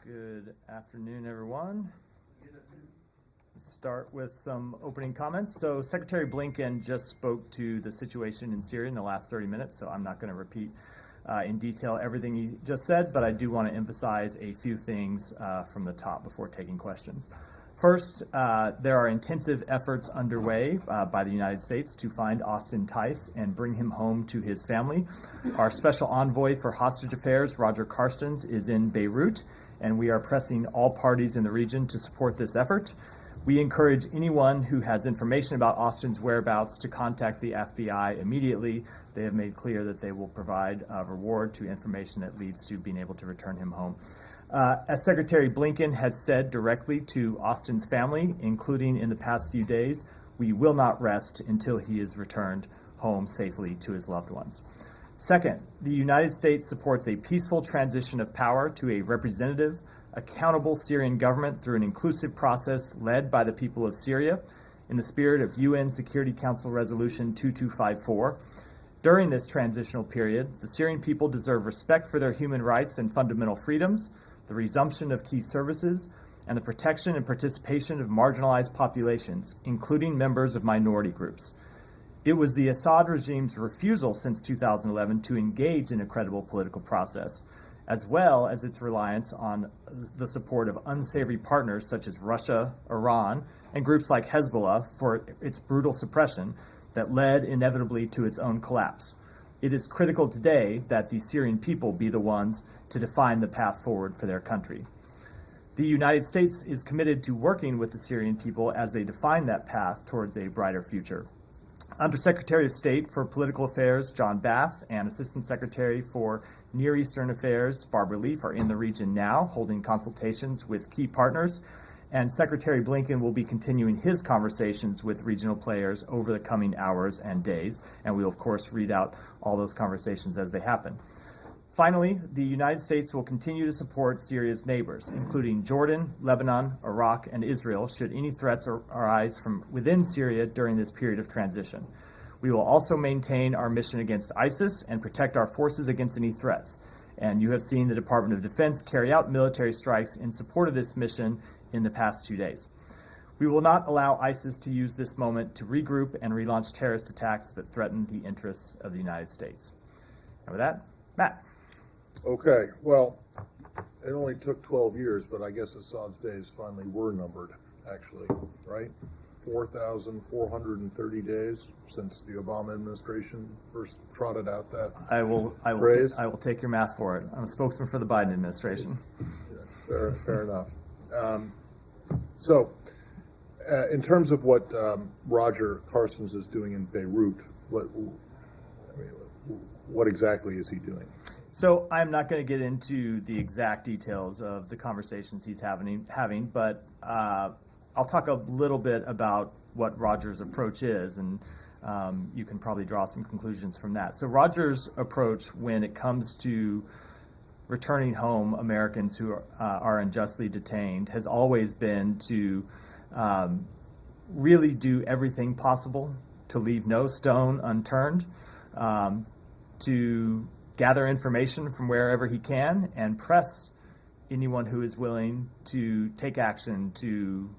Good afternoon, everyone. Let's start with some opening comments. So Secretary Blinken just spoke to the situation in Syria in the last 30 minutes, so I'm not going to repeat in detail everything he just said, but I do want to emphasize a few things from the top before taking questions. First, there are intensive efforts underway by the United States to find Austin Tice and bring him home to his family. Our special envoy for hostage affairs, Roger Carstens, is in Beirut, and we are pressing all parties in the region to support this effort. We encourage anyone who has information about Austin's whereabouts to contact the FBI immediately. They have made clear that they will provide a reward to information that leads to being able to return him home. As Secretary Blinken has said directly to Austin's family, including in the past few days, we will not rest until he is returned home safely to his loved ones. Second, the United States supports a peaceful transition of power to a representative, accountable Syrian government through an inclusive process led by the people of Syria in the spirit of UN Security Council Resolution 2254. During this transitional period, the Syrian people deserve respect for their human rights and fundamental freedoms, the resumption of key services, and the protection and participation of marginalized populations, including members of minority groups. It was the Assad regime's refusal since 2011 to engage in a credible political process, as well as its reliance on the support of unsavory partners such as Russia, Iran, and groups like Hezbollah for its brutal suppression that led inevitably to its own collapse. It is critical today that the Syrian people be the ones to define the path forward for their country. The United States is committed to working with the Syrian people as they define that path towards a brighter future. Undersecretary of State for Political Affairs John Bass and Assistant Secretary for Near Eastern Affairs Barbara Leaf are in the region now, holding consultations with key partners, and Secretary Blinken will be continuing his conversations with regional players over the coming hours and days, and we will, of course, read out all those conversations as they happen. Finally, the United States will continue to support Syria's neighbors, including Jordan, Lebanon, Iraq, and Israel, should any threats arise from within Syria during this period of transition. We will also maintain our mission against ISIS and protect our forces against any threats. And you have seen the Department of Defense carry out military strikes in support of this mission in the past 2 days. We will not allow ISIS to use this moment to regroup and relaunch terrorist attacks that threaten the interests of the United States. And with that, Matt. Okay, well, it only took 12 years, but I guess Assad's days finally were numbered, actually, right? 4,430 days since the Obama administration first trotted out that phrase. I will take your math for it. I'm a spokesman for the Biden administration. Yeah, fair enough. So, in terms of what Roger Carstens is doing in Beirut, what exactly is he doing? So I'm not going to get into the exact details of the conversations he's having, but I'll talk a little bit about what Roger's approach is, and you can probably draw some conclusions from that. So Roger's approach when it comes to returning home Americans who are unjustly detained has always been to really do everything possible to leave no stone unturned, to gather information from wherever he can and press anyone who is willing to take action to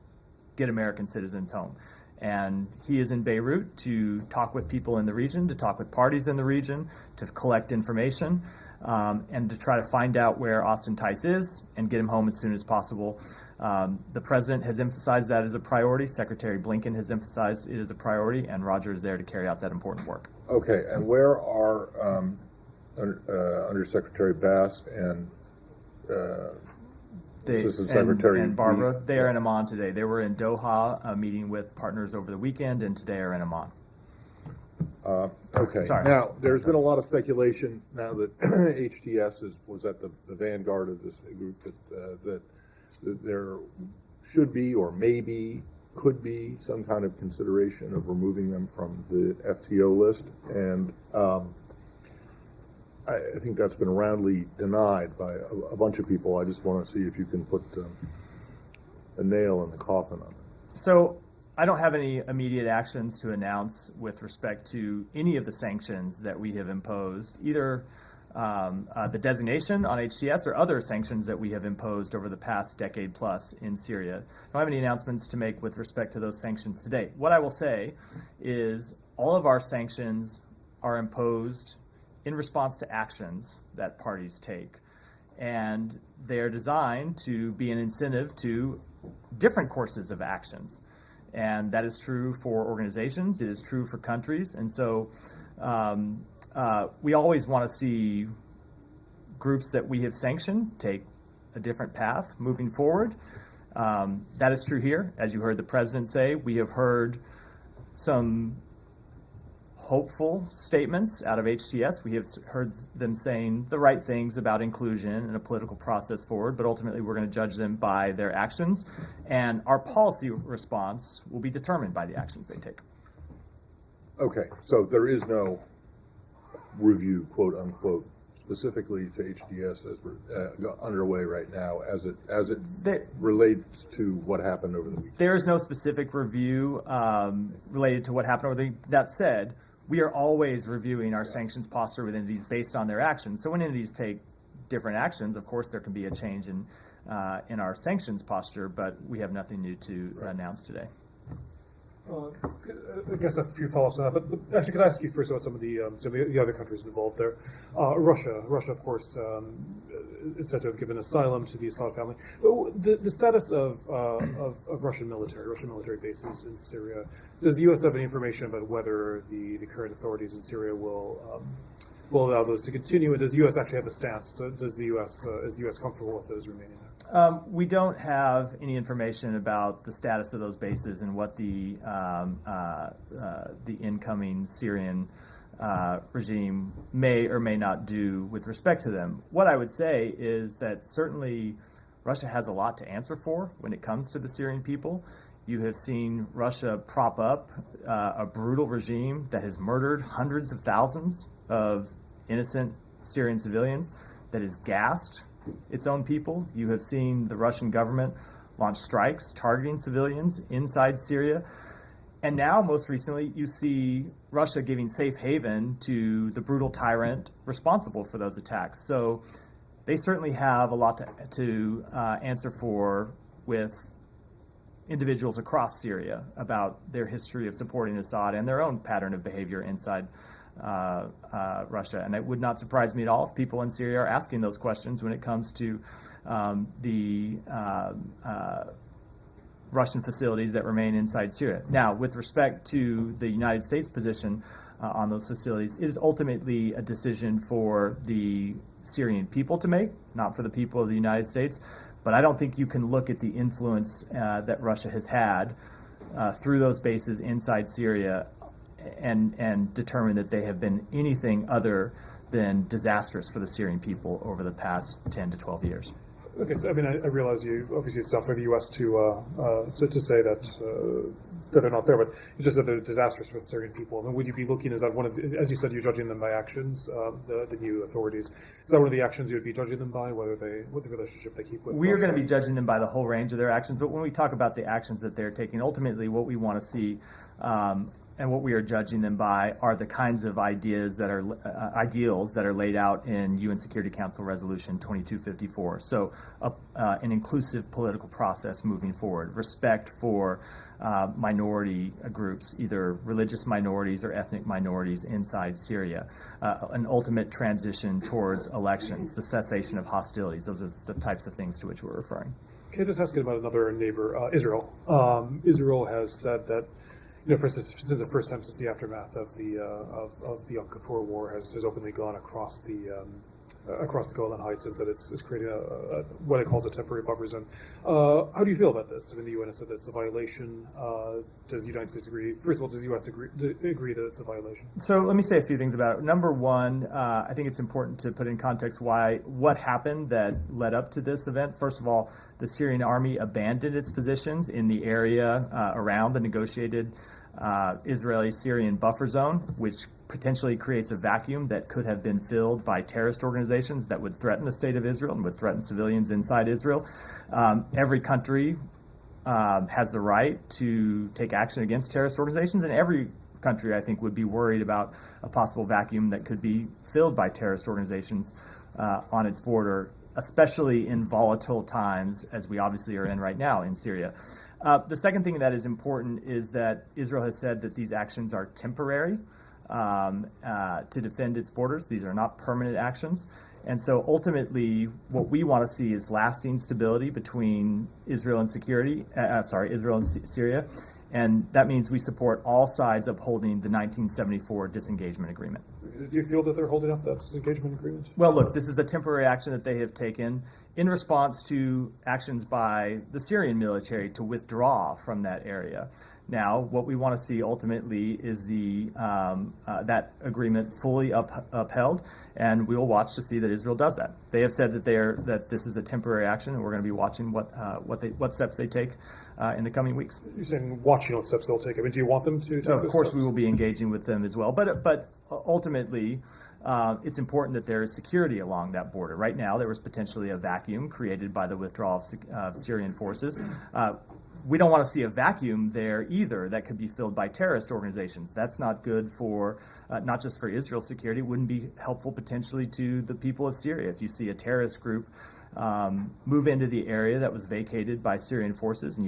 get American citizens home. And he is in Beirut to talk with people in the region, to talk with parties in the region, to collect information, and to try to find out where Austin Tice is and get him home as soon as possible. The president has emphasized that as a priority. Secretary Blinken has emphasized it as a priority, and Roger is there to carry out that important work. Okay, and where are Undersecretary Bass and Assistant Secretary and Barbara? Leaf? They are in Amman today. They were in Doha meeting with partners over the weekend, and today are in Amman. Okay. Sorry. Now, there's been a lot of speculation now that HTS was at the vanguard of this group that there should be or maybe could be some kind of consideration of removing them from the FTO list, and I think that's been roundly denied by a bunch of people. I just want to see if you can put a nail in the coffin on it. So I don't have any immediate actions to announce with respect to any of the sanctions that we have imposed, either the designation on HTS or other sanctions that we have imposed over the past decade plus in Syria. I don't have any announcements to make with respect to those sanctions today. What I will say is all of our sanctions are imposed in response to actions that parties take. And they are designed to be an incentive to different courses of actions. And that is true for organizations, it is true for countries. And so we always want to see groups that we have sanctioned take a different path moving forward. That is true here. As you heard the president say, we have heard some hopeful statements out of HTS. We have heard them saying the right things about inclusion and a political process forward, but ultimately we're going to judge them by their actions, and our policy response will be determined by the actions they take. Okay, so there is no review, quote unquote, specifically to HDS as underway right now as it relates to what happened over the weekend. There is no specific review related to what happened over the weekend. That said, we are always reviewing our sanctions posture with entities based on their actions. So when entities take different actions, of course there can be a change in our sanctions posture, but we have nothing new to announce today. I guess a few follow-ups on that, but actually, could I ask you first about some of the other countries involved there? Russia, of course, is said to have given asylum to the Assad family. But the status of Russian military bases in Syria. Does the U.S. have any information about whether the current authorities in Syria will allow those to continue? And does the U.S. actually have a stance? Is the U.S. comfortable with those remaining there? We don't have any information about the status of those bases and what the incoming Syrian regime may or may not do with respect to them. What I would say is that certainly Russia has a lot to answer for when it comes to the Syrian people. You have seen Russia prop up a brutal regime that has murdered hundreds of thousands of innocent Syrian civilians, that has gassed its own people. You have seen the Russian government launch strikes targeting civilians inside Syria. And now, most recently, you see Russia giving safe haven to the brutal tyrant responsible for those attacks. So they certainly have a lot to answer for with individuals across Syria about their history of supporting Assad and their own pattern of behavior inside Russia. And it would not surprise me at all if people in Syria are asking those questions when it comes to the Russian facilities that remain inside Syria. Now, with respect to the United States position on those facilities, it is ultimately a decision for the Syrian people to make, not for the people of the United States. But I don't think you can look at the influence that Russia has had through those bases inside Syria and determine that they have been anything other than disastrous for the Syrian people over the past 10 to 12 years. Okay, so I mean, I realize obviously it's tough for the U.S. to say that they're not there, but you just said they're disastrous for the Syrian people. I mean, would you be looking, as you said, you're judging them by actions, the new authorities? Is that one of the actions you would be judging them by, what the relationship they keep with? We are going to be judging them by the whole range of their actions, but when we talk about the actions that they're taking, ultimately what we want to see and what we are judging them by are the kinds of ideals that are laid out in UN Security Council Resolution 2254. So an inclusive political process moving forward, respect for minority groups, either religious minorities or ethnic minorities inside Syria, an ultimate transition towards elections, the cessation of hostilities. Those are the types of things to which we're referring. Okay, just asking about another neighbor, Israel. Israel has said that, since the first time since the aftermath of the Yom Kippur War has openly gone across the Golan Heights and said it's creating what it calls a temporary buffer zone. How do you feel about this? I mean, the UN has said that it's a violation. Does the United States agree? First of all, does the U.S. agree that it's a violation? So let me say a few things about it. Number one, I think it's important to put in context what happened that led up to this event. First of all, the Syrian army abandoned its positions in the area around the negotiated Israeli-Syrian buffer zone, which potentially creates a vacuum that could have been filled by terrorist organizations that would threaten the state of Israel and would threaten civilians inside Israel. Every country has the right to take action against terrorist organizations, and every country, I think, would be worried about a possible vacuum that could be filled by terrorist organizations on its border, especially in volatile times, as we obviously are in right now in Syria. The second thing that is important is that Israel has said that these actions are temporary to defend its borders. These are not permanent actions. And so ultimately, what we want to see is lasting stability between Israel and Israel and Syria. And that means we support all sides upholding the 1974 disengagement agreement. Do you feel that they're holding up that disengagement agreement? Well, look, this is a temporary action that they have taken in response to actions by the Syrian military to withdraw from that area. Now, what we want to see ultimately is that agreement fully upheld, and we will watch to see that Israel does that. They have said that this is a temporary action, and we're going to be watching what steps they take in the coming weeks. You're saying watching what steps they'll take. I mean, do you want them to take Of those course, steps? we will be engaging with them as well, but ultimately, it's important that there is security along that border. Right now, there was potentially a vacuum created by the withdrawal of Syrian forces. We don't want to see a vacuum there either that could be filled by terrorist organizations. That's not good for, not just for Israel's security. It wouldn't be helpful potentially to the people of Syria. If you see a terrorist group move into the area that was vacated by Syrian forces, and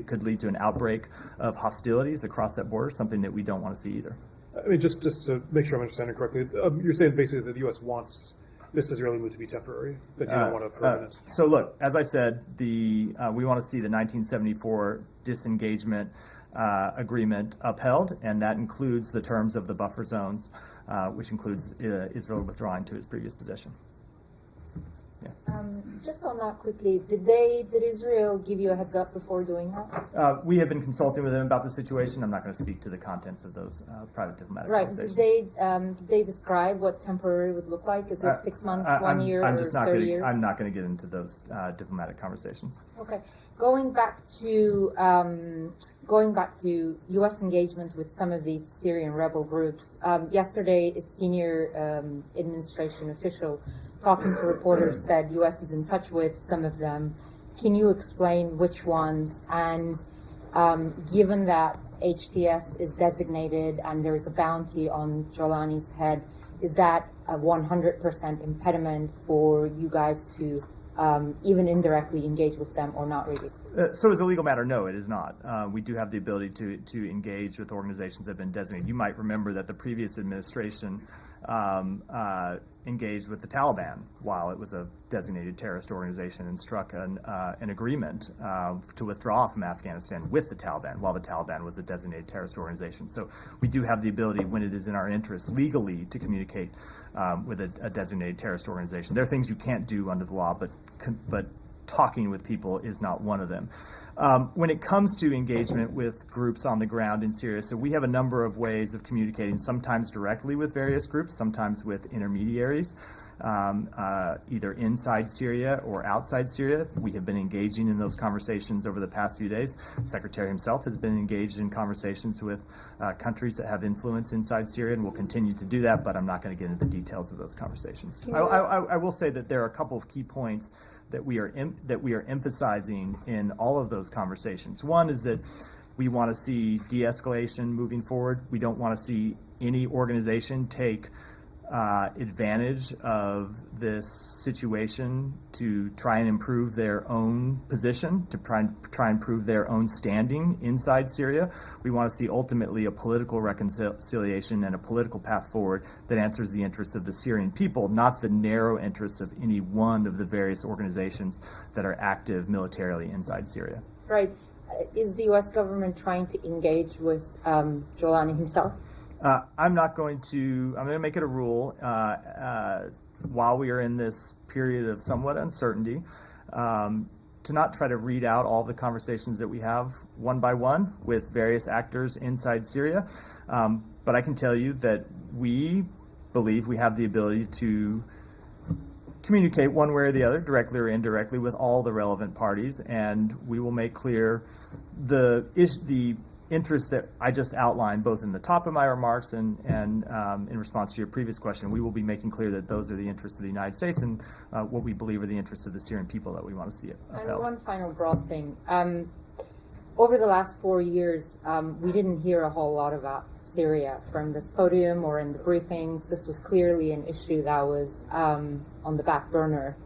could lead to an outbreak of hostilities across that border, something that we don't want to see either. I mean, just to make sure I'm understanding correctly, you're saying basically that the U.S. wants this Israeli move to be temporary, that you don't want a permanent. So look, as I said, we want to see the 1974 disengagement agreement upheld, and that includes the terms of the buffer zones, which includes Israel withdrawing to its previous position. Just on that quickly, did Israel give you a heads up before doing that? We have been consulting with them about the situation. I'm not going to speak to the contents of those private diplomatic conversations. Did they describe what temporary would look like? Is it 6 months, 1 year, or 30 years? I'm not going to get into those diplomatic conversations. Okay. Going back to U.S. engagement with some of these Syrian rebel groups. Yesterday, a senior administration official talking to reporters said U.S. is in touch with some of them. Can you explain which ones? And given that HTS is designated and there is a bounty on Jolani's head, is that a 100% impediment for you guys to even indirectly engage with them, or not really? So as a legal matter, no, it is not. We do have the ability to engage with organizations that have been designated. You might remember that the previous administration engaged with the Taliban while it was a designated terrorist organization, and struck an agreement to withdraw from Afghanistan with the Taliban while the Taliban was a designated terrorist organization. So we do have the ability, when it is in our interest legally, to communicate with a designated terrorist organization. There are things you can't do under the law, but talking with people is not one of them. When it comes to engagement with groups on the ground in Syria, so we have a number of ways of communicating, sometimes directly with various groups, sometimes with intermediaries, either inside Syria or outside Syria. We have been engaging in those conversations over the past few days. The Secretary himself has been engaged in conversations with countries that have influence inside Syria, and will continue to do that, but I'm not going to get into the details of those conversations. I will say that there are a couple of key points that we are emphasizing in all of those conversations. One is that we want to see de-escalation moving forward. We don't want to see any organization take advantage of this situation to try and improve their own position, to try and prove their own standing inside Syria. We want to see ultimately a political reconciliation and a political path forward that answers the interests of the Syrian people, not the narrow interests of any one of the various organizations that are active militarily inside Syria. Right. Is the U.S. government trying to engage with Jolani himself? I'm going to make it a rule while we are in this period of somewhat uncertainty to not try to read out all the conversations that we have one by one with various actors inside Syria. But I can tell you that we believe we have the ability to communicate one way or the other, directly or indirectly, with all the relevant parties, and we will make clear the interests that I just outlined, both in the top of my remarks and in response to your previous question. We will be making clear that those are the interests of the United States and what we believe are the interests of the Syrian people that we want to see upheld. And one final broad thing. over the last 4 years, we didn't hear a whole lot about Syria from this podium or in the briefings. This was clearly an issue that was on the back burner.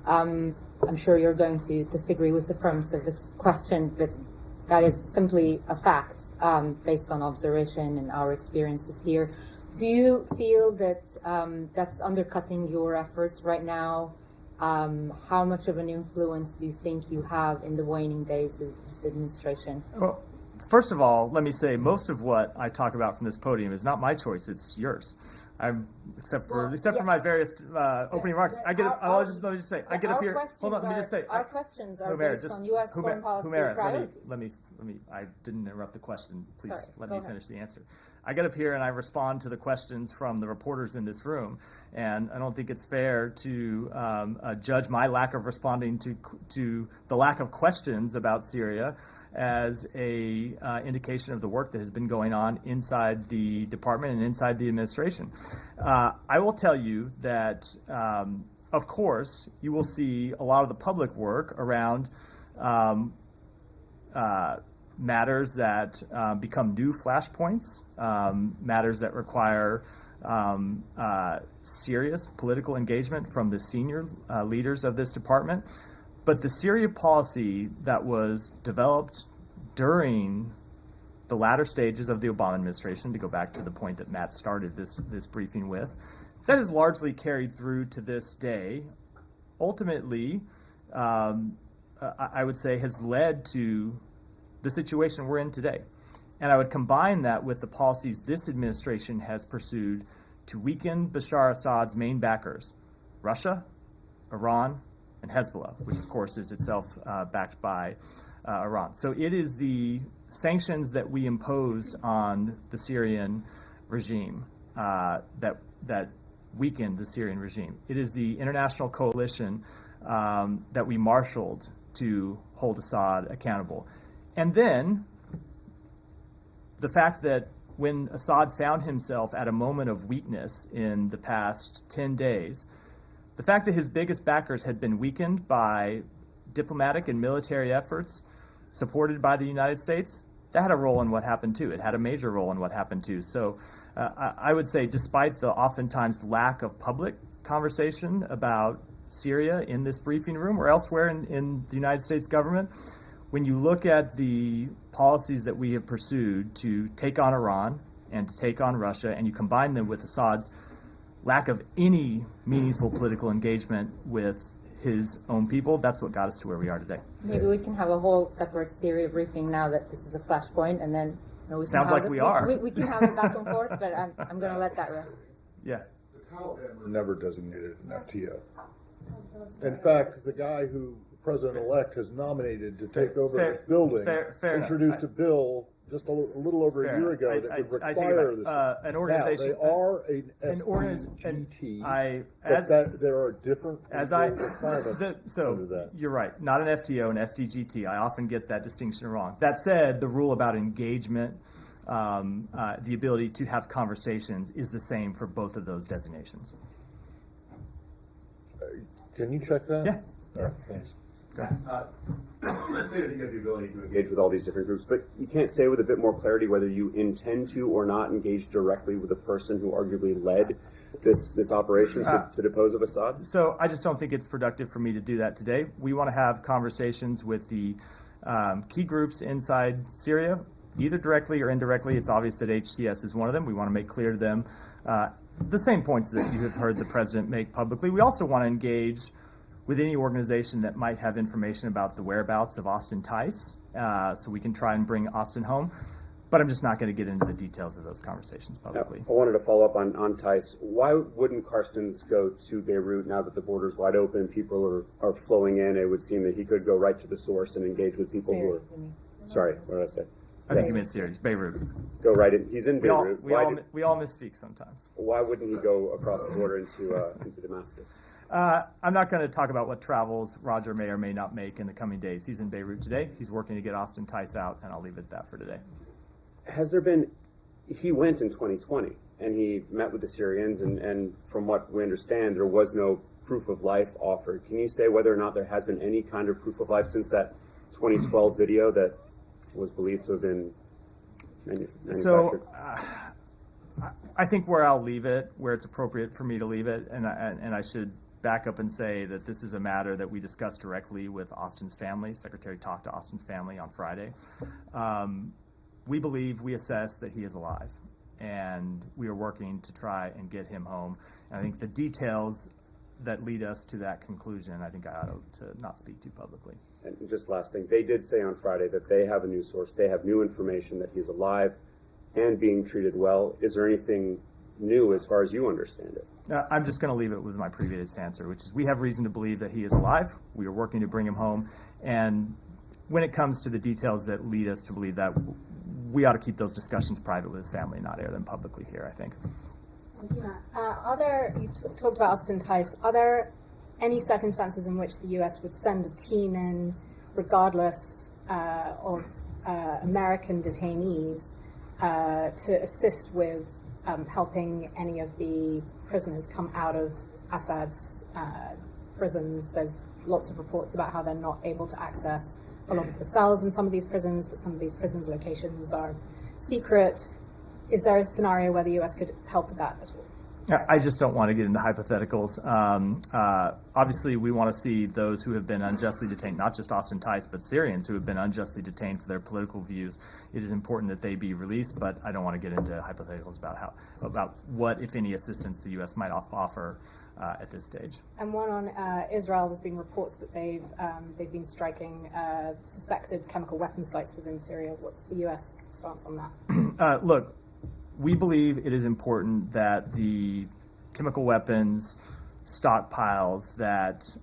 I'm sure you're going to disagree with the premise of this question, but that is simply a fact based on observation and our experiences here. Do you feel that that's undercutting your efforts right now? How much of an influence do you think you have in the waning days of this administration? Well, first of all, let me say most of what I talk about from this podium is not my choice; it's yours. Except for my various opening remarks. I get. Let me just say. I get up here. Hold on. Let me just say. Our questions are based on U.S. foreign policy priorities. Let me. I didn't interrupt the question. Please let go me ahead. finish the answer. I get up here and I respond to the questions from the reporters in this room, and I don't think it's fair to judge my lack of responding to the lack of questions about Syria as a indication of the work that has been going on inside the department and inside the administration. I will tell you that, of course, you will see a lot of the public work around matters that become new flashpoints, matters that require serious political engagement from the senior leaders of this department. But the Syria policy that was developed during the latter stages of the Obama administration, to go back to the point that Matt started this briefing with, that is largely carried through to this day. Ultimately, I would say has led to the situation we're in today. And I would combine that with the policies this administration has pursued to weaken Bashar Assad's main backers, Russia, Iran, and Hezbollah, which of course is itself backed by Iran. So it is the sanctions that we imposed on the Syrian regime that weakened the Syrian regime. It is the international coalition that we marshaled to hold Assad accountable. And then the fact that when Assad found himself at a moment of weakness in the past 10 days, the fact that his biggest backers had been weakened by diplomatic and military efforts supported by the United States, that had a role in what happened too. It had a major role in what happened too. So I would say, despite the oftentimes lack of public conversation about Syria in this briefing room or elsewhere in the United States government, when you look at the policies that we have pursued to take on Iran and to take on Russia, and you combine them with Assad's lack of any meaningful political engagement with his own people, that's what got us to where we are today. Maybe we can have a whole separate Syria briefing now that this is a flashpoint, and then we Sounds like we are. We can have it back and forth, but I'm going to let that rest. Yeah. The Taliban were never designated an FTO. In fact, the guy who President-elect has nominated to take over this building introduced a bill just a little over a year ago that would require this. An organization. Now, they are an SDGT, but there are different requirements under that. You're right, not an FTO, an SDGT. I often get that distinction wrong. That said, the rule about engagement, the ability to have conversations, is the same for both of those designations. Can you check that? Yeah. All right, thanks. It's clear that you have the ability to engage with all these different groups, but you can't say with a bit more clarity whether you intend to or not engage directly with the person who arguably led this operation to depose of Assad? So I just don't think it's productive for me to do that today. We want to have conversations with the key groups inside Syria, either directly or indirectly. It's obvious that HTS is one of them. We want to make clear to them the same points that you have heard the president make publicly. We also want to engage with any organization that might have information about the whereabouts of Austin Tice, so we can try and bring Austin home. But I'm just not going to get into the details of those conversations publicly. Now, I wanted to follow up on Tice. Why wouldn't Carstens go to Beirut now that the border's wide open, people are flowing in? It would seem that he could go right to the source and engage with people who are... Sorry, what did I say? I think you meant Syria, Beirut. Go right in. He's in Beirut. We all misspeak sometimes. Why wouldn't he go across the border into Damascus? I'm not going to talk about what travels Roger may or may not make in the coming days. He's in Beirut today. He's working to get Austin Tice out, and I'll leave it at that for today. Has there been... He went in 2020, and he met with the Syrians, and from what we understand, there was no proof of life offered. Can you say whether or not there has been any kind of proof of life since that 2012 video that was believed to have been manufactured? So I think where I'll leave it, where it's appropriate for me to leave it, and I should back up and say that this is a matter that we discussed directly with Austin's family. Secretary talked to Austin's family on Friday. We assess that he is alive, and we are working to try and get him home. And I think the details that lead us to that conclusion, I think I ought to not speak to publicly. And just last thing, they did say on Friday that they have a new source, they have new information that he's alive and being treated well. Is there anything new as far as you understand it? I'm just going to leave it with my previous answer, which is we have reason to believe that he is alive. We are working to bring him home. And when it comes to the details that lead us to believe that, we ought to keep those discussions private with his family, not air them publicly here, I think. Thank you, Matt. You talked about Austin Tice. Are there any circumstances in which the U.S. would send a team in, regardless of American detainees, to assist with helping any of the prisoners come out of Assad's prisons? There's lots of reports about how they're not able to access a lot of the cells in some of these prisons, that some of these prisons' locations are secret. Is there a scenario where the U.S. could help with that at all? I just don't want to get into hypotheticals. Obviously, we want to see those who have been unjustly detained, not just Austin Tice, but Syrians who have been unjustly detained for their political views. It is important that they be released, but I don't want to get into hypotheticals about what, if any, assistance the U.S. might offer at this stage. And one on Israel, there's been reports that they've been striking suspected chemical weapons sites within Syria. What's the U.S. stance on that? Look, we believe it is important that the chemical weapons stockpiles that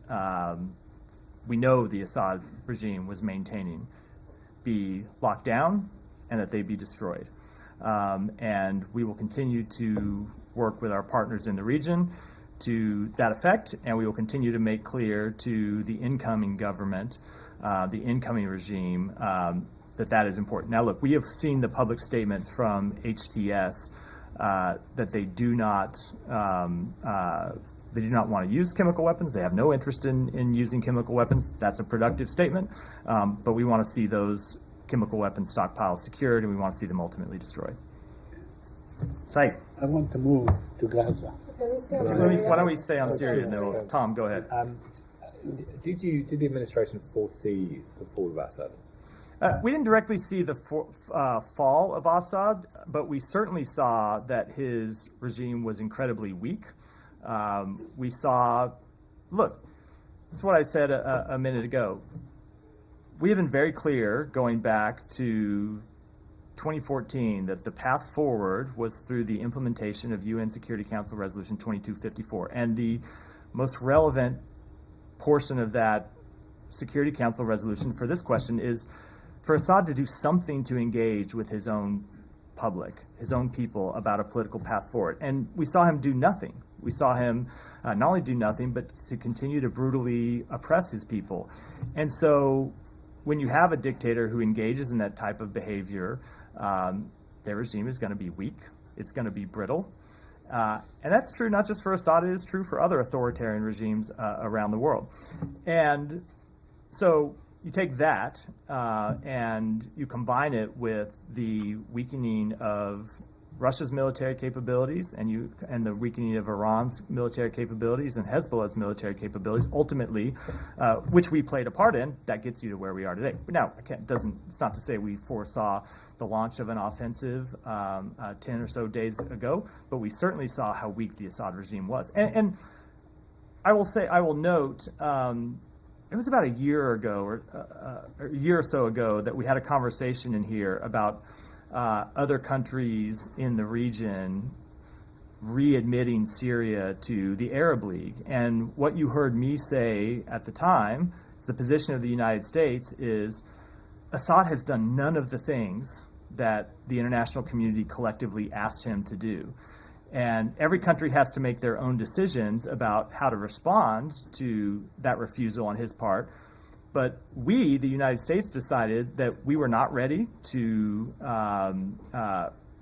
we know the Assad regime was maintaining be locked down and that they be destroyed. And we will continue to work with our partners in the region to that effect, and we will continue to make clear to the incoming government, the incoming regime, that is important. Now, look, we have seen the public statements from HTS that they do not want to use chemical weapons. They have no interest in using chemical weapons. That's a productive statement, but we want to see those chemical weapons stockpiles secured, and we want to see them ultimately destroyed. Saeed. I want to move to Gaza. Why don't we stay on Syria? No, Tom, go ahead. Did the administration foresee the fall of Assad? We didn't directly see the fall of Assad, but we certainly saw that his regime was incredibly weak. We saw, look, this is what I said a minute ago. We have been very clear going back to 2014 that the path forward was through the implementation of UN Security Council Resolution 2254. And the most relevant portion of that Security Council resolution for this question is for Assad to do something to engage with his own public, his own people, about a political path forward. And we saw him do nothing. We saw him not only do nothing, but to continue to brutally oppress his people. And so when you have a dictator who engages in that type of behavior, their regime is going to be weak. It's going to be brittle. And that's true not just for Assad, it is true for other authoritarian regimes around the world. And so you take that and you combine it with the weakening of Russia's military capabilities and the weakening of Iran's military capabilities and Hezbollah's military capabilities, ultimately, which we played a part in, that gets you to where we are today. But now, it's not to say we foresaw the launch of an offensive 10 or so days ago, but we certainly saw how weak the Assad regime was. And I will note, it was about a year ago, or a year or so ago, that we had a conversation in here about other countries in the region readmitting Syria to the Arab League. And what you heard me say at the time is the position of the United States is Assad has done none of the things that the international community collectively asked him to do. And every country has to make their own decisions about how to respond to that refusal on his part. But we, the United States, decided that we were not ready to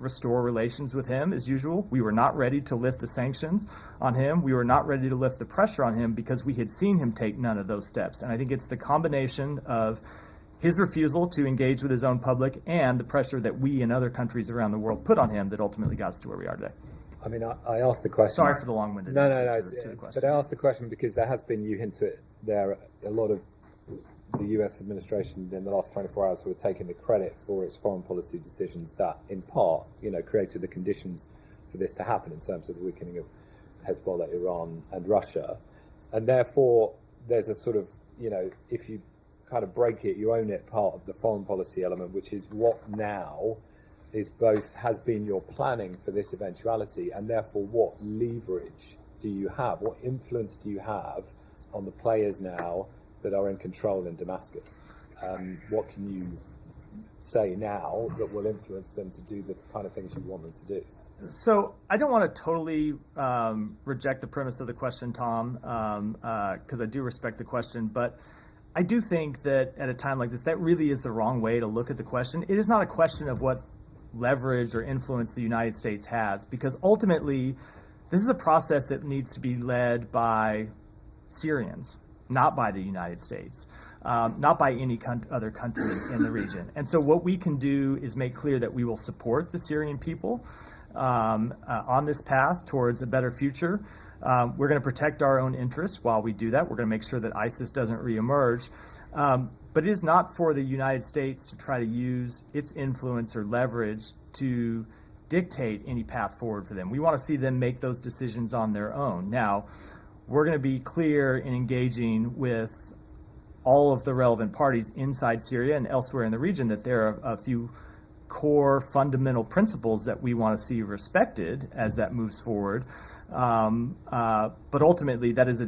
restore relations with him as usual. We were not ready to lift the sanctions on him. We were not ready to lift the pressure on him because we had seen him take none of those steps. And I think it's the combination of his refusal to engage with his own public and the pressure that we and other countries around the world put on him that ultimately got us to where we are today. I mean, I asked the question. Sorry for the long-winded No, answer to the question. but I asked the question because there has been, you hint at it there, a lot of the US administration in the last 24 hours who are taking the credit for its foreign policy decisions that, in part, created the conditions for this to happen in terms of the weakening of Hezbollah, Iran, and Russia. And therefore, there's a sort of, if you kind of break it, you own it, part of the foreign policy element, which is what now has been your planning for this eventuality, and therefore what leverage do you have, what influence do you have on the players now that are in control in Damascus? What can you say now that will influence them to do the kind of things you want them to do? So I don't want to totally reject the premise of the question, Tom, because I do respect the question, but I do think that at a time like this, that really is the wrong way to look at the question. It is not a question of what leverage or influence the United States has, because ultimately this is a process that needs to be led by Syrians, not by the United States, not by any other country in the region. And so what we can do is make clear that we will support the Syrian people on this path towards a better future. We're going to protect our own interests while we do that. We're going to make sure that ISIS doesn't reemerge. But it is not for the United States to try to use its influence or leverage to dictate any path forward for them. We want to see them make those decisions on their own. Now, we're going to be clear in engaging with all of the relevant parties inside Syria and elsewhere in the region that there are a few core fundamental principles that we want to see respected as that moves forward. But ultimately, that is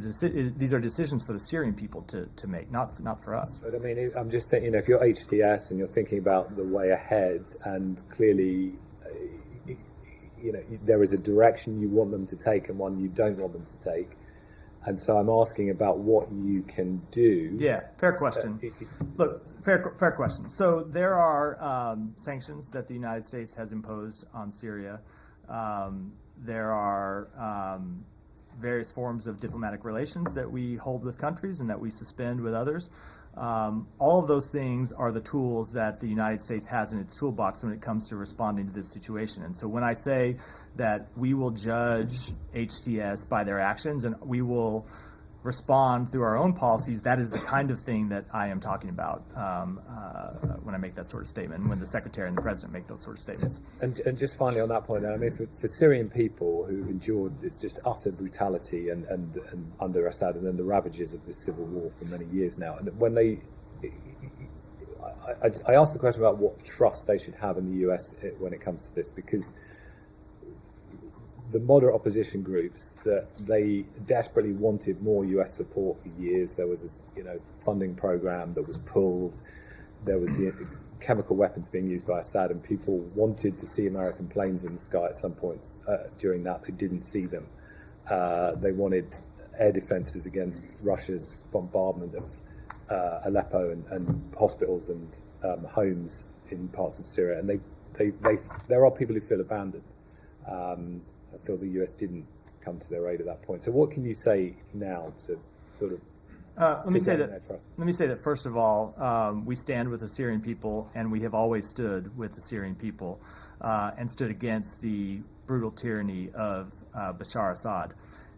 these are decisions for the Syrian people to make, not for us. But I mean, I'm just thinking, if you're HTS and you're thinking about the way ahead, and clearly, there is a direction you want them to take and one you don't want them to take. And so I'm asking about what you can do. Yeah, fair question. Look, fair question. So there are sanctions that the United States has imposed on Syria. There are various forms of diplomatic relations that we hold with countries and that we suspend with others. All of those things are the tools that the United States has in its toolbox when it comes to responding to this situation. And so when I say that we will judge HTS by their actions and we will respond through our own policies, that is the kind of thing that I am talking about when I make that sort of statement, when the Secretary and the President make those sort of statements. And just finally on that point, I mean, for Syrian people who've endured it's just utter brutality and under Assad and then the ravages of this civil war for many years now, and when they, I asked the question about what trust they should have in the US when it comes to this, because the moderate opposition groups, that they desperately wanted more US support for years. There was this, funding program that was pulled. There was the chemical weapons being used by Assad, and people wanted to see American planes in the sky at some points during that. They didn't see them. They wanted air defenses against Russia's bombardment of Aleppo and hospitals and homes in parts of Syria. And there are people who feel abandoned. I feel the US didn't come to their aid at that point. So what can you say now to sort of let me say that first of all, we stand with the Syrian people, and we have always stood with the Syrian people and stood against the brutal tyranny of Bashar Assad.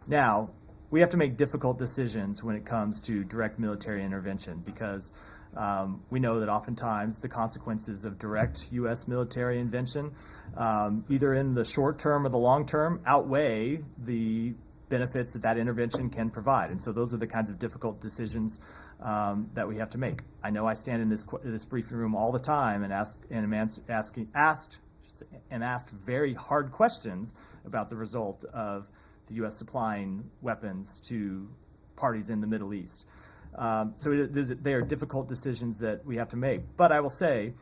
Now, we have to make difficult decisions when it comes to direct military intervention, because we know that oftentimes the consequences of direct U.S. military intervention, either in the short term or the long term, outweigh the benefits that intervention can provide. And so those are the kinds of difficult decisions that we have to make. I know I stand in this briefing room all the time and am asked very hard questions about the result of the U.S. supplying weapons to parties in the Middle East. So they are difficult decisions that we have to make. But I will say,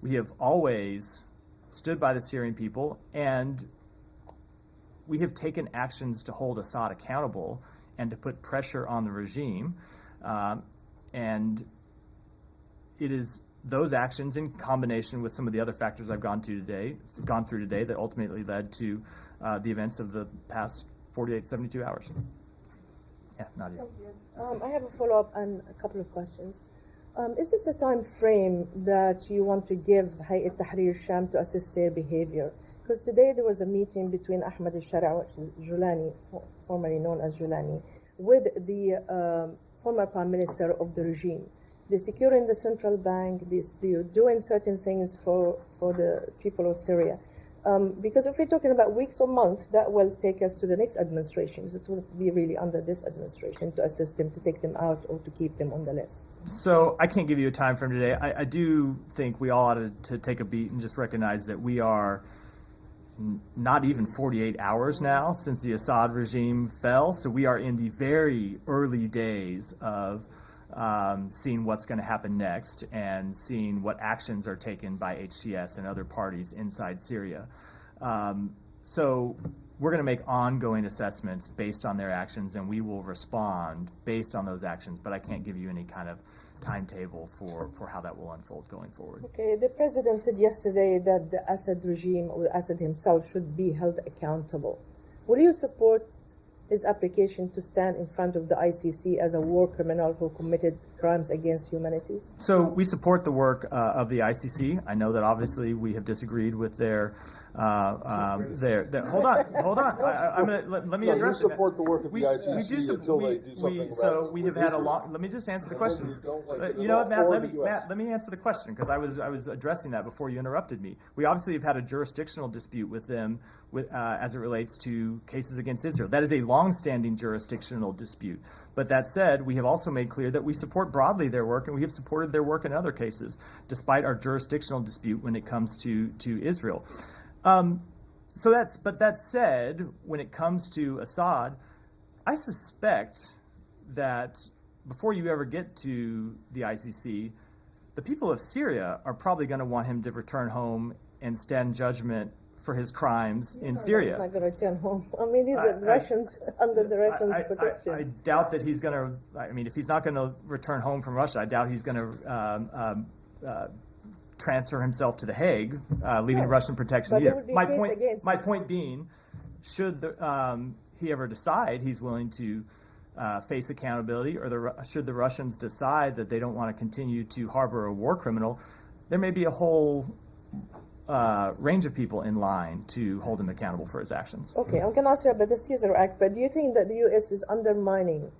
we have always stood by the Syrian people, and we have taken actions to hold Assad accountable and to put pressure on the regime. And it is those actions in combination with some of the other factors I've gone through today that ultimately led to the events of the past 48, 72 hours. Yeah, Nadia. I have a follow-up and a couple of questions. Is this a time frame that you want to give Hayat Tahrir Sham to assess their behavior? Because today there was a meeting between Ahmad al-Shara, Julani, formerly known as Julani, with the former prime minister of the regime. They're securing the central bank, they're doing certain things for the people of Syria. Because if we're talking about weeks or months, that will take us to the next administration. So it will be really under this administration to assist them, to take them out, or to keep them on the list. So I can't give you a time frame today. I do think we all ought to take a beat and just recognize that we are not even 48 hours now since the Assad regime fell. So we are in the very early days of seeing what's going to happen next and seeing what actions are taken by HTS and other parties inside Syria. So we're going to make ongoing assessments based on their actions, and we will respond based on those actions, but I can't give you any kind of timetable for how that will unfold going forward. Okay, the president said yesterday that the Assad regime, or Assad himself, should be held accountable. Will you support his application to stand in front of the ICC as a war criminal who committed crimes against humanity? So we support the work of the ICC. I know that obviously we have disagreed with their hold on. Let me address it. You support the work of the ICC until they do something about it. So we have had a long. Let me just answer the question. You know what, Matt? Let me answer the question, because I was addressing that before you interrupted me. We obviously have had a jurisdictional dispute with them as it relates to cases against Israel. That is a long-standing jurisdictional dispute. But that said, we have also made clear that we support broadly their work, and we have supported their work in other cases, despite our jurisdictional dispute when it comes to Israel. But that said, when it comes to Assad, I suspect that before you ever get to the ICC, the people of Syria are probably going to want him to return home and stand judgment for his crimes in Syria. He's not going to return home. I mean, these are Russians under the Russians' protection. I doubt that he's going to. I mean, if he's not going to return home from Russia, I doubt he's going to transfer himself to The Hague, leaving Russian protection But either. My point being, should he ever decide he's willing to face accountability, or should the Russians decide that they don't want to continue to harbor a war criminal, there may be a whole range of people in line to hold him accountable for his actions. Okay, I'm going to ask you about the Caesar Act, but do you think that the U.S. is undermining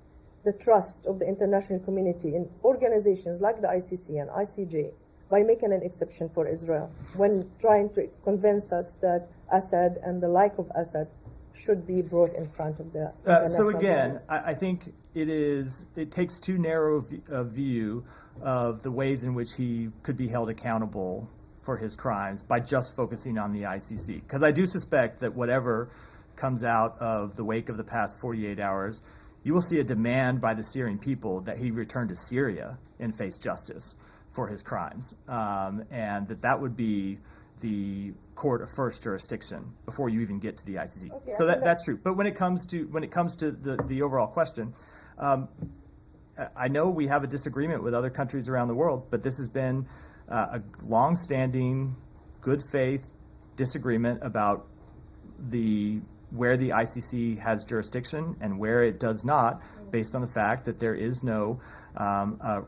the trust of the international community in organizations like the ICC and ICJ by making an exception for Israel when trying to convince us that Assad and the like of Assad should be brought in front of the So again, I think it takes too narrow a view of the ways in which he could be held accountable for his crimes by just focusing on the ICC. Because I do suspect that whatever comes out of the wake of the past 48 hours, you will see a demand by the Syrian people that he return to Syria and face justice for his crimes, and that would be the court of first jurisdiction before you even get to the ICC. Okay, so that's true. But when it comes to the overall question, I know we have a disagreement with other countries around the world, but this has been a long-standing, good faith disagreement about where the ICC has jurisdiction and where it does not, based on the fact that there is no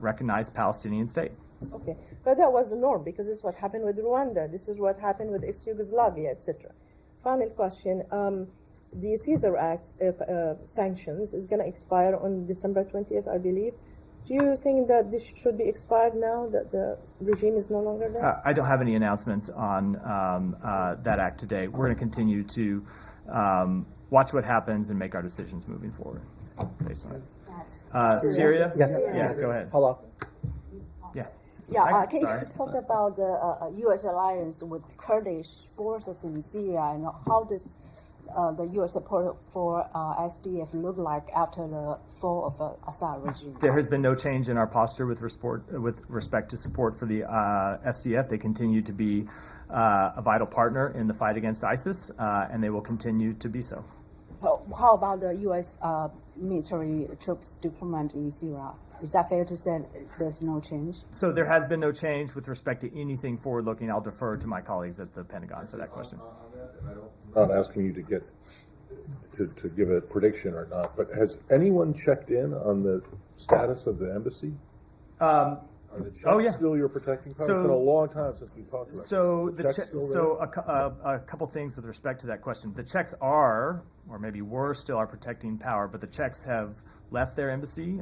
recognized Palestinian state. Okay, but that was the norm, because this is what happened with Rwanda, this is what happened with ex-Yugoslavia, etc. Final question, the Caesar Act sanctions is going to expire on December 20th, I believe. Do you think that this should be expired now, that the regime is no longer there? I don't have any announcements on that act today. We're going to continue to watch what happens and make our decisions moving forward based on it. Syria? Yes. Yeah, go ahead. Hello. Yeah, can you talk about the U.S. alliance with Kurdish forces in Syria, and how does the U.S. support for SDF look like after the fall of the Assad regime? There has been no change in our posture with respect to support for the SDF. They continue to be a vital partner in the fight against ISIS, and they will continue to be so. So how about the U.S. Military troops deployment in Syria? Is that fair to say there's no change? So there has been no change with respect to anything forward-looking. I'll defer to my colleagues at the Pentagon for that question. I'm not asking you to give a prediction or not, but has anyone checked in on the status of the embassy? Are the checks Oh, yeah. still your protecting power? So- It's been a long time since we talked about So this. Checks still there? a couple things with respect to that question. The checks are, or maybe were still our protecting power, but the checks have left their embassy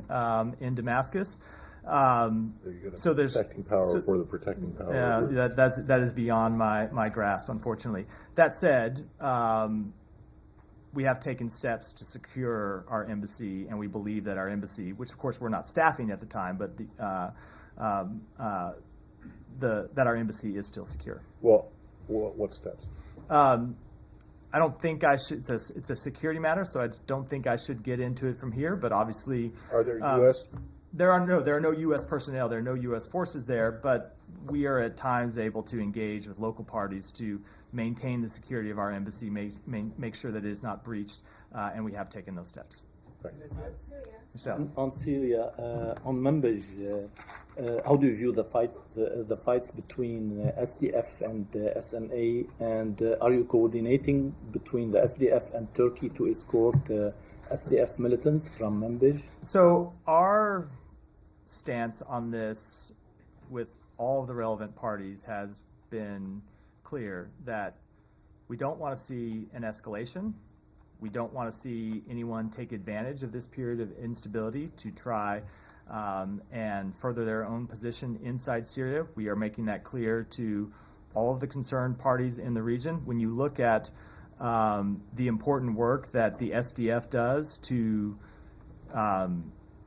in Damascus. So there's protecting power for the protecting power. Yeah, that is beyond my grasp, unfortunately. That said, we have taken steps to secure our embassy, and we believe that our embassy, which of course we're not staffing at the time, but that our embassy is still secure. Well, what steps? I don't think I should. It's a security matter, so I don't think I should get into it from here. But obviously, Are there U.S. There are no U.S. personnel. There are no U.S. forces there, but we are at times able to engage with local parties to maintain the security of our embassy, make sure that it is not breached, and we have taken those steps. Michelle. On Syria, on Manbij, how do you view the fights between SDF and SNA, and are you coordinating between the SDF and Turkey to escort SDF militants from Manbij? So our stance on this with all of the relevant parties has been clear that we don't want to see an escalation. We don't want to see anyone take advantage of this period of instability to try and further their own position inside Syria. We are making that clear to all of the concerned parties in the region. When you look at the important work that the SDF does to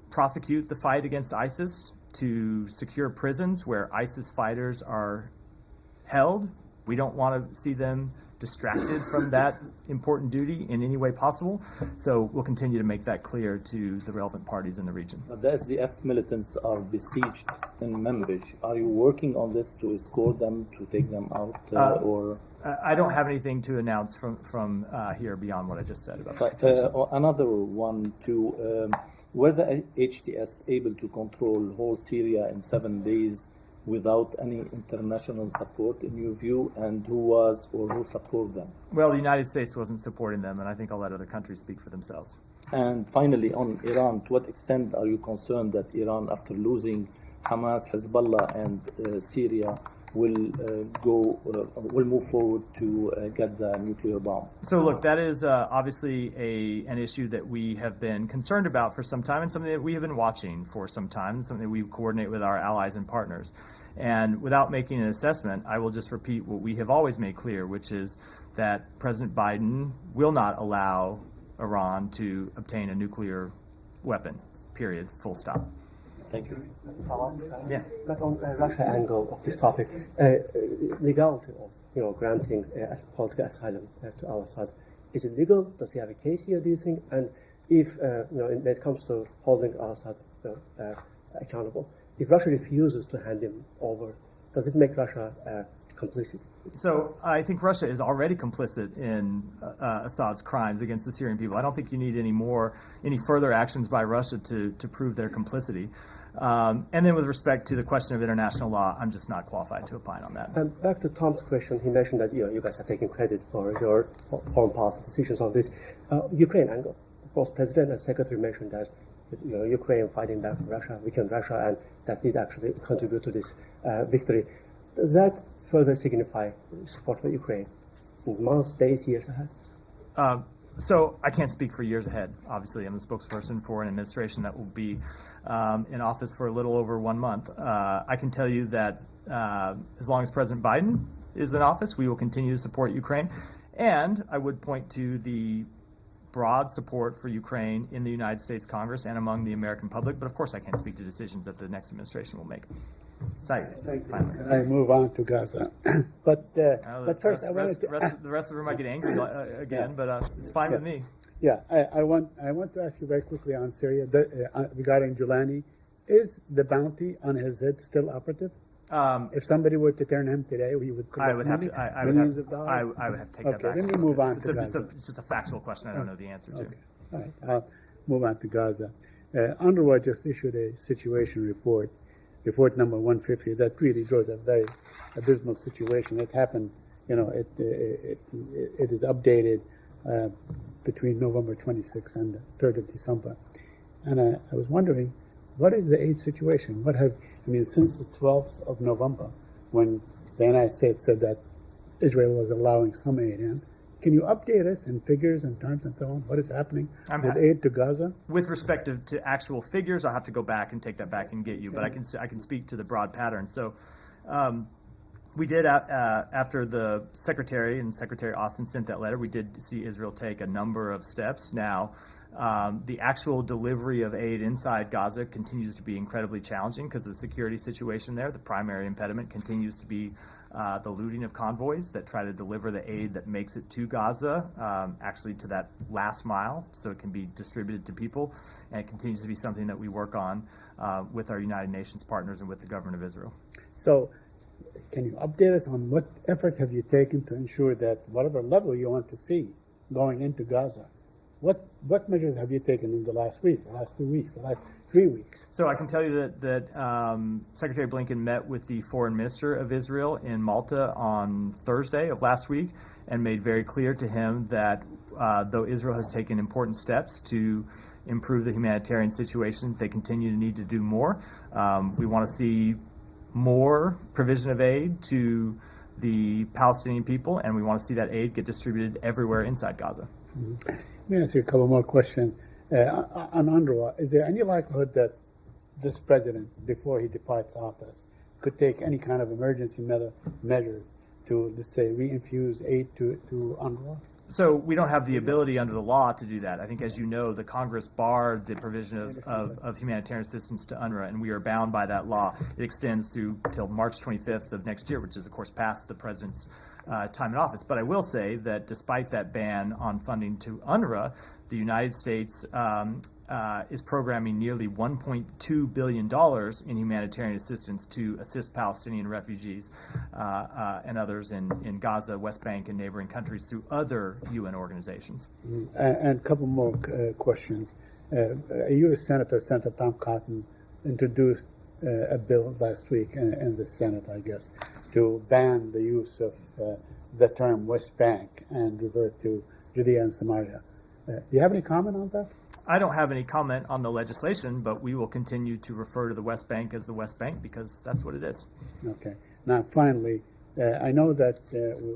prosecute the fight against ISIS, to secure prisons where ISIS fighters are held, we don't want to see them distracted from that important duty in any way possible. So we'll continue to make that clear to the relevant parties in the region. The SDF militants are besieged in Manbij. Are you working on this to escort them, to take them out, or? I don't have anything to announce from here beyond what I just said about the But situation. another one too. Were the HTS able to control whole Syria in 7 days without any international support, in your view, and who was or who supported them? Well, the United States wasn't supporting them, and I think I'll let other countries speak for themselves. And finally, on Iran, to what extent are you concerned that Iran, after losing Hamas, Hezbollah, and Syria, will move forward to get the nuclear bomb? So look, that is obviously an issue that we have been concerned about for some time, and something that we have been watching for some time, and something that we coordinate with our allies and partners. And without making an assessment, I will just repeat what we have always made clear, which is that President Biden will not allow Iran to obtain a nuclear weapon, period, full stop. Thank you. Yeah. But on Russia angle of this topic, legality of granting political asylum to al-Assad, is it legal? Does he have a case here? Do you think? And if when it comes to holding al-Assad accountable, if Russia refuses to hand him over, does it make Russia complicit? So I think Russia is already complicit in Assad's crimes against the Syrian people. I don't think you need any further actions by Russia to prove their complicity. And then with respect to the question of international law, I'm just not qualified to opine on that. Back to Tom's question, he mentioned that you guys are taking credit for your foreign policy decisions on this. Ukraine angle. Both President and Secretary mentioned that Ukraine fighting back Russia, weakened Russia, and that did actually contribute to this victory. Does that further signify support for Ukraine in months, days, years ahead? So I can't speak for years ahead. Obviously, I'm the spokesperson for an administration that will be in office for a little over 1 month. I can tell you that as long as President Biden is in office, we will continue to support Ukraine. And I would point to the broad support for Ukraine in the United States Congress and among the American public. But of course, I can't speak to decisions that the next administration will make. Finally. Can I move on to Gaza? But first, I wanted to... The rest of the room might get angry again, but it's fine with me. Yeah, I want to ask you very quickly on Syria regarding Julani. Is the bounty on his head still operative? If somebody were to turn him today, we would collect millions of dollars? I would have to take that back. Okay, let me move on to Gaza. It's just a factual question I don't know the answer to. Okay. All right, I'll move on to Gaza. UNRWA just issued a situation report number 150, that really draws a very abysmal situation. It happened, it is updated between November 26th and the 3rd of December. And I was wondering, what is the aid situation? Since the 12th of November, when the United States said that Israel was allowing some aid in, can you update us in figures and terms and so on? What is happening with aid to Gaza? With respect to actual figures, I'll have to go back and take that back and get you. But I can speak to the broad pattern. So we did, after the Secretary and Secretary Austin sent that letter, we did see Israel take a number of steps. Now, the actual delivery of aid inside Gaza continues to be incredibly challenging because of the security situation there. The primary impediment continues to be the looting of convoys that try to deliver the aid that makes it to Gaza, actually to that last mile, so it can be distributed to people. And it continues to be something that we work on with our United Nations partners and with the government of Israel. So can you update us on what efforts have you taken to ensure that whatever level you want to see going into Gaza, what measures have you taken in the last week, the last 2 weeks, the last 3 weeks? So I can tell you that Secretary Blinken met with the foreign minister of Israel in Malta on Thursday of last week and made very clear to him that though Israel has taken important steps to improve the humanitarian situation, they continue to need to do more. We want to see more provision of aid to the Palestinian people, and we want to see that aid get distributed everywhere inside Gaza. Mm-hmm. Let me ask you a couple more questions. On UNRWA, is there any likelihood that this president, before he departs office, could take any kind of emergency measure to, let's say, reinfuse aid to UNRWA? So we don't have the ability under the law to do that. I think, as you know, the Congress barred the provision of humanitarian assistance to UNRWA, and we are bound by that law. It extends through till March 25th of next year, which is, of course, past the president's time in office. But I will say that despite that ban on funding to UNRWA, the United States is programming nearly $1.2 billion in humanitarian assistance to assist Palestinian refugees and others in Gaza, West Bank, and neighboring countries through other UN organizations. And a couple more questions. A U.S. Senator, Senator Tom Cotton, introduced a bill last week in the Senate, I guess, to ban the use of the term West Bank and revert to Judea and Samaria. Do you have any comment on that? I don't have any comment on the legislation, but we will continue to refer to the West Bank as the West Bank because that's what it is. Okay. Now, finally, I know that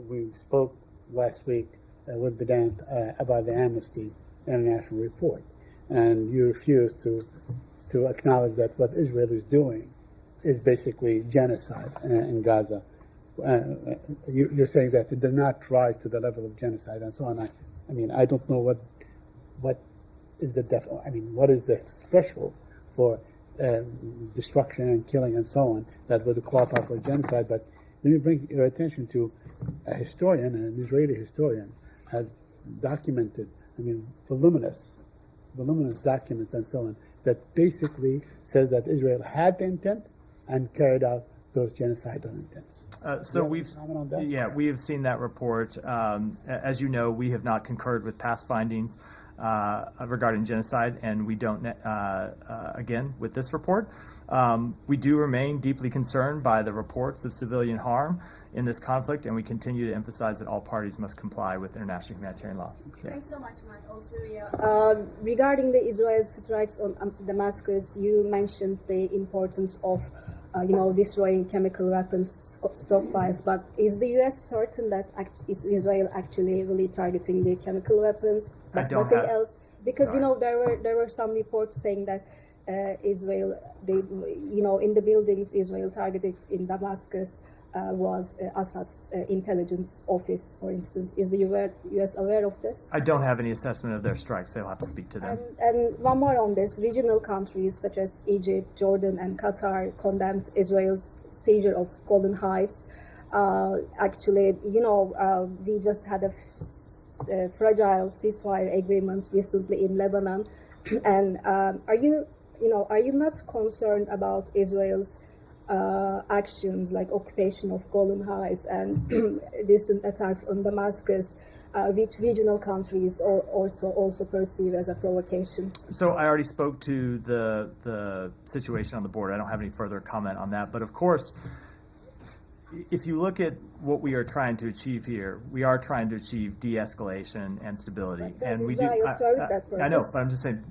we spoke last week with Bedant about the Amnesty International report, and you refused to acknowledge that what Israel is doing is basically genocide in Gaza. You're saying that it does not rise to the level of genocide and so on. I don't know what is what is the threshold for destruction and killing and so on that would qualify for genocide. But let me bring your attention to a historian, an Israeli historian, has documented, voluminous documents and so on, that basically says that Israel had the intent and carried out those genocidal intents. So we have seen that report. As you know, we have not concurred with past findings regarding genocide, and we don't, again, with this report. We do remain deeply concerned by the reports of civilian harm in this conflict, and we continue to emphasize that all parties must comply with international humanitarian law. Yeah. Thanks so much, Matt. Also, regarding the Israel strikes on Damascus, you mentioned the importance of destroying chemical weapons stockpiles, but is the U.S. certain that is Israel actually really targeting the chemical weapons, but nothing else? Because there were some reports saying that Israel, in the buildings Israel targeted in Damascus was Assad's intelligence office, for instance. Is the U.S. aware of this? I don't have any assessment of their strikes. They'll have to speak to them. And one more on this. Regional countries such as Egypt, Jordan, and Qatar condemned Israel's seizure of Golan Heights. Actually, we just had a fragile ceasefire agreement recently in Lebanon. And are you not concerned about Israel's actions like occupation of Golan Heights and recent attacks on Damascus, which regional countries also perceive as a provocation? So I already spoke to the situation on the border. I don't have any further comment on that. But of course, if you look at what we are trying to achieve here, we are trying to achieve de-escalation and stability. But and we Israel do. served that purpose. I know, but I'm just saying,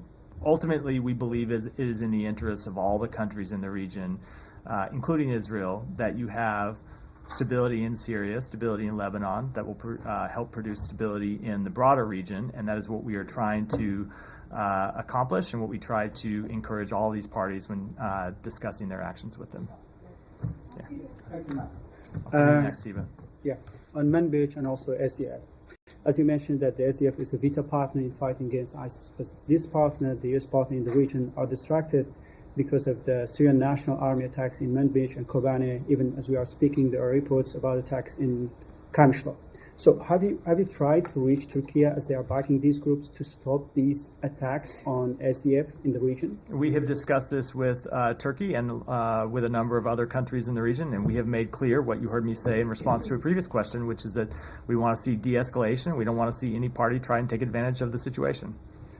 ultimately, we believe it is in the interests of all the countries in the region, including Israel, that you have stability in Syria, stability in Lebanon, that will help produce stability in the broader region, and that is what we are trying to accomplish and what we try to encourage all these parties when discussing their actions with them. Yeah. Thank you, Matt. Next, Eva. Yeah, on Manbij and also SDF. As you mentioned that the SDF is a vital partner in fighting against ISIS, but this partner, the US partner in the region, are distracted because of the Syrian National Army attacks in Manbij and Kobane. Even as we are speaking, there are reports about attacks in Kamishla. So have you tried to reach Turkey as they are backing these groups to stop these attacks on SDF in the region? We have discussed this with Turkey and with a number of other countries in the region, and we have made clear what you heard me say in response to a previous question, which is that we want to see de-escalation. We don't want to see any party try and take advantage of the situation.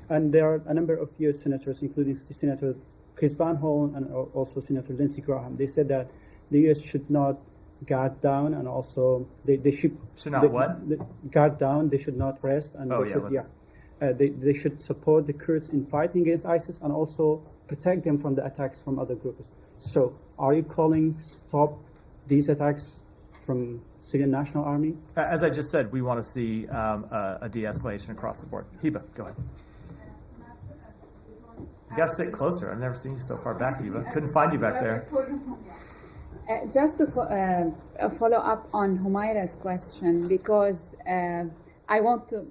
And there are a number of U.S. senators, including Senator Chris Van Hollen and also Senator Lindsey Graham. They said that the U.S. should not guard down, and also they should not what? Guard down. They should not rest, and they should support the Kurds in fighting against ISIS and also protect them from the attacks from other groups. So, are you calling stop these attacks from Syrian National Army? As I just said, we want to see a de-escalation across the board. Hiba, go ahead. You got to sit closer. I've never seen you so far back, Eva. Couldn't find you back there. Just to follow up on Humaira's question, because I want to,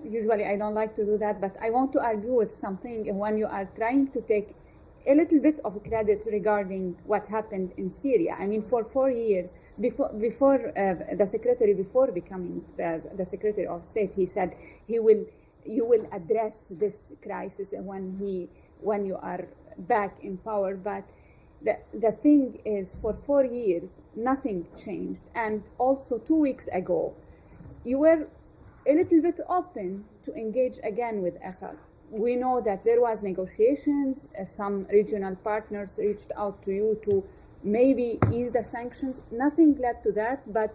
usually I don't like to do that, but I want to argue with something when you are trying to take a little bit of credit regarding what happened in Syria. I mean, for 4 years, before the secretary, before becoming the Secretary of State, he said you will address this crisis when you are back in power, but the thing is, for 4 years, nothing changed. And also 2 weeks ago, you were a little bit open to engage again with Assad. We know that there was negotiations. Some regional partners reached out to you to maybe ease the sanctions. Nothing led to that. But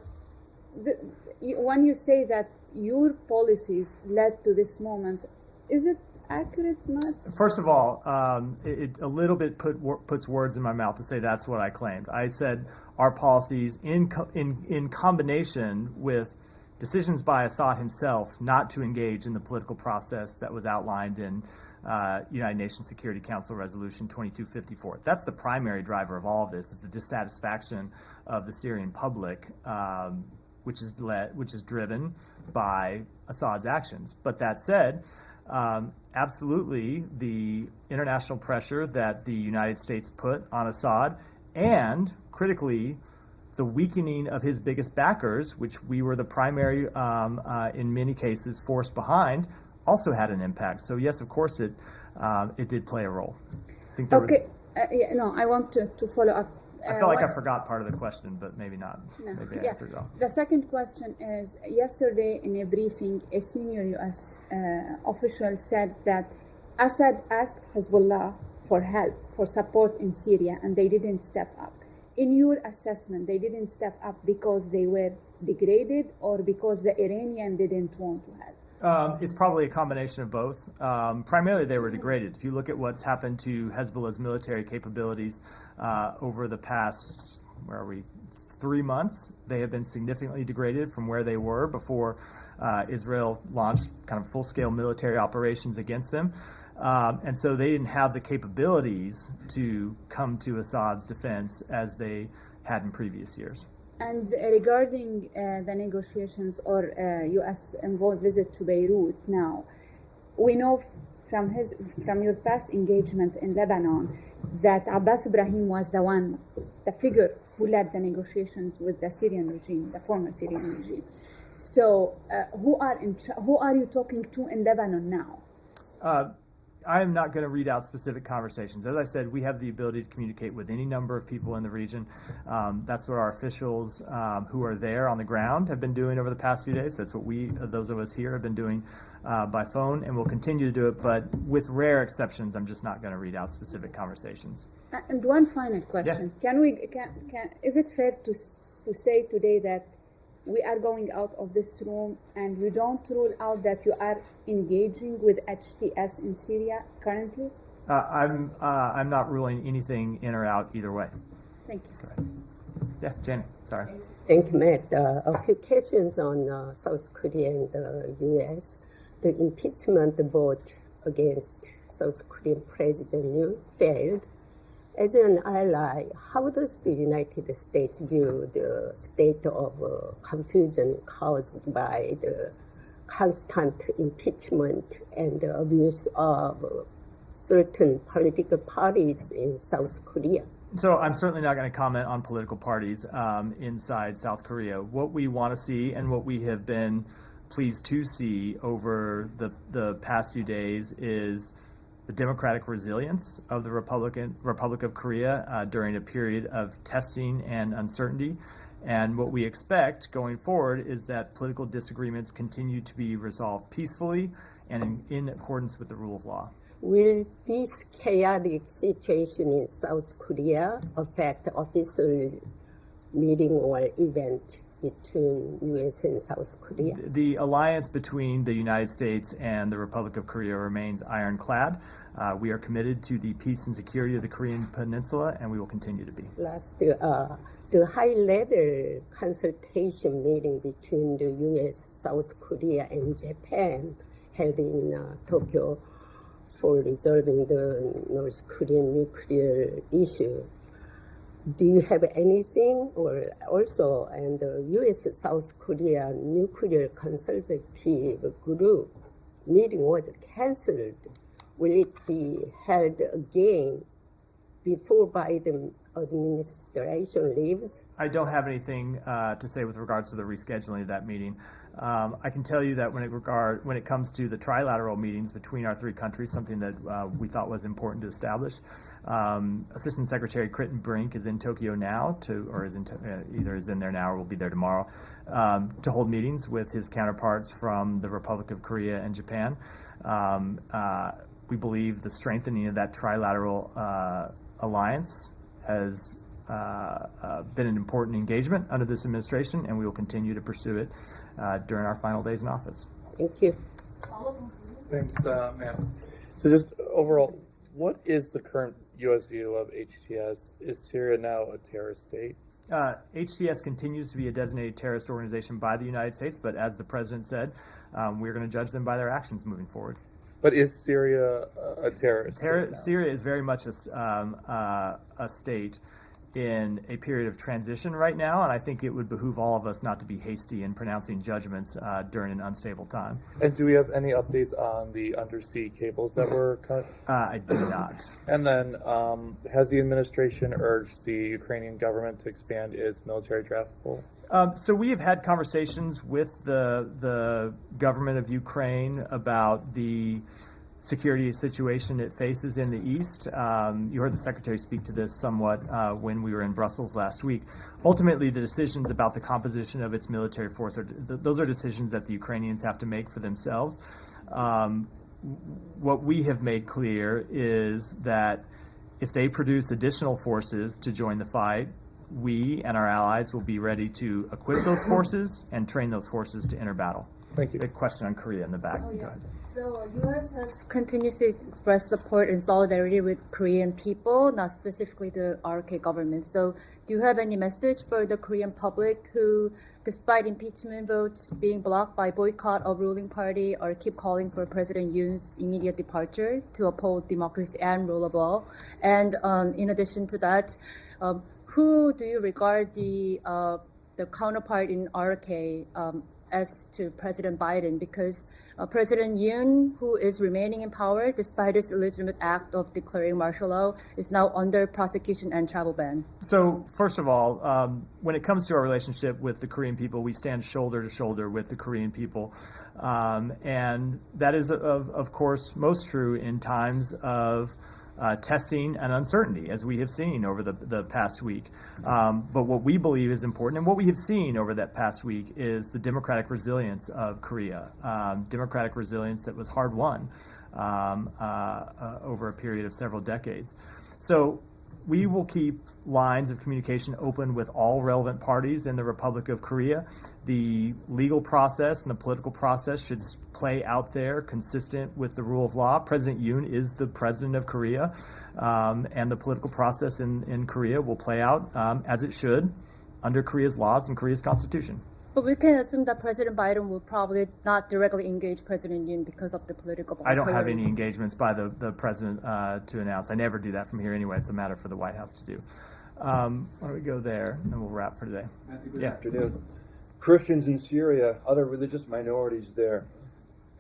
when you say that your policies led to this moment, is it accurate, Matt? First of all, it a little bit puts words in my mouth to say that's what I claimed. I said our policies in combination with decisions by Assad himself not to engage in the political process that was outlined in United Nations Security Council Resolution 2254. That's the primary driver of all of this, is the dissatisfaction of the Syrian public, which is driven by Assad's actions. But that said, absolutely, the international pressure that the United States put on Assad, and critically, the weakening of his biggest backers, which we were the primary, in many cases, force behind, also had an impact. So yes, of course, it did play a role. I want to follow up. I felt like I forgot part of the question, but maybe not. No. Maybe I answered it all. The second question is, yesterday in a briefing, a senior U.S. Official said that Assad asked Hezbollah for help, for support in Syria, and they didn't step up. In your assessment, they didn't step up because they were degraded or because the Iranian didn't want to help? It's probably a combination of both. Primarily, they were degraded. If you look at what's happened to Hezbollah's military capabilities over the past, 3 months, they have been significantly degraded from where they were before Israel launched kind of full-scale military operations against them. And so they didn't have the capabilities to come to Assad's defense as they had in previous years. And regarding the negotiations or U.S. envoy visit to Beirut now, we know from your past engagement in Lebanon that Abbas Ibrahim was the figure who led the negotiations with the Syrian regime, the former Syrian regime. So who are you talking to in Lebanon now? I am not going to read out specific conversations. As I said, we have the ability to communicate with any number of people in the region. That's what our officials who are there on the ground have been doing over the past few days. That's what those of us here, have been doing by phone, and we'll continue to do it. But with rare exceptions, I'm just not going to read out specific conversations. And one final question: Is it fair to say today that we are going out of this room and you don't rule out that you are engaging with HTS in Syria currently? I'm not ruling anything in or out either way. Thank you. Go ahead. Yeah, Jenny, sorry. Thank you, Matt. A few questions on South Korea and the U.S. The impeachment vote against South Korean President Yoon failed. As an ally, how does the United States view the state of confusion caused by the constant impeachment and the abuse of certain political parties in South Korea? So I'm certainly not going to comment on political parties inside South Korea. What we want to see and what we have been pleased to see over the past few days is the democratic resilience of the Republic of Korea during a period of testing and uncertainty. And what we expect going forward is that political disagreements continue to be resolved peacefully and in accordance with the rule of law. Will this chaotic situation in South Korea affect official meeting or event between U.S. and South Korea? The alliance between the United States and the Republic of Korea remains ironclad. We are committed to the peace and security of the Korean Peninsula, and we will continue to be. Last, the high-level consultation meeting between the U.S., South Korea, and Japan held in Tokyo for resolving the North Korean nuclear issue. Do you have anything, or also, and the U.S.-South Korea nuclear consultative group meeting was cancelled? Will it be held again before Biden administration leaves? I don't have anything to say with regards to the rescheduling of that meeting. I can tell you that when it comes to the trilateral meetings between our three countries, something that we thought was important to establish, Assistant Secretary Critton Brink is in Tokyo now, either is in there now or will be there tomorrow, to hold meetings with his counterparts from the Republic of Korea and Japan. We believe the strengthening of that trilateral alliance has been an important engagement under this administration, and we will continue to pursue it during our final days in office. Thank you. Thanks, Matt. So just overall, what is the current U.S. view of HTS? Is Syria now a terrorist state? HTS continues to be a designated terrorist organization by the United States, but as the president said, we're going to judge them by their actions moving forward. But is Syria a terrorist state? Syria is very much a state in a period of transition right now, and I think it would behoove all of us not to be hasty in pronouncing judgments during an unstable time. And do we have any updates on the undersea cables that were cut? I do not. And then has the administration urged the Ukrainian government to expand its military draft pool? So we have had conversations with the government of Ukraine about the security situation it faces in the east. You heard the secretary speak to this somewhat when we were in Brussels last week. Ultimately, the decisions about the composition of its military force, those are decisions that the Ukrainians have to make for themselves. What we have made clear is that if they produce additional forces to join the fight, we and our allies will be ready to equip those forces and train those forces to enter battle. Thank you. Big question on Korea in the back. Go ahead. So U.S. has continuously expressed support and solidarity with Korean people, not specifically the RK government. So do you have any message for the Korean public who, despite impeachment votes being blocked by boycott of ruling party, or keep calling for President Yoon's immediate departure to uphold democracy and rule of law? And in addition to that, who do you regard the counterpart in RK as to President Biden? Because President Yoon, who is remaining in power despite his illegitimate act of declaring martial law, is now under prosecution and travel ban. So first of all, when it comes to our relationship with the Korean people, we stand shoulder to shoulder with the Korean people. And that is, of course, most true in times of testing and uncertainty, as we have seen over the past week. But what we believe is important, and what we have seen over that past week, is the democratic resilience of Korea, democratic resilience that was hard won over a period of several decades. So we will keep lines of communication open with all relevant parties in the Republic of Korea. The legal process and the political process should play out there consistent with the rule of law. President Yoon is the president of Korea, and the political process in Korea will play out as it should under Korea's laws and Korea's constitution. But we can assume that President Biden will probably not directly engage President Yoon because of the political I don't have any engagements by the president to announce. I never do that from here anyway. It's a matter for the White House to do. Why don't we go there, and then we'll wrap for today. Good afternoon. Christians in Syria, other religious minorities there,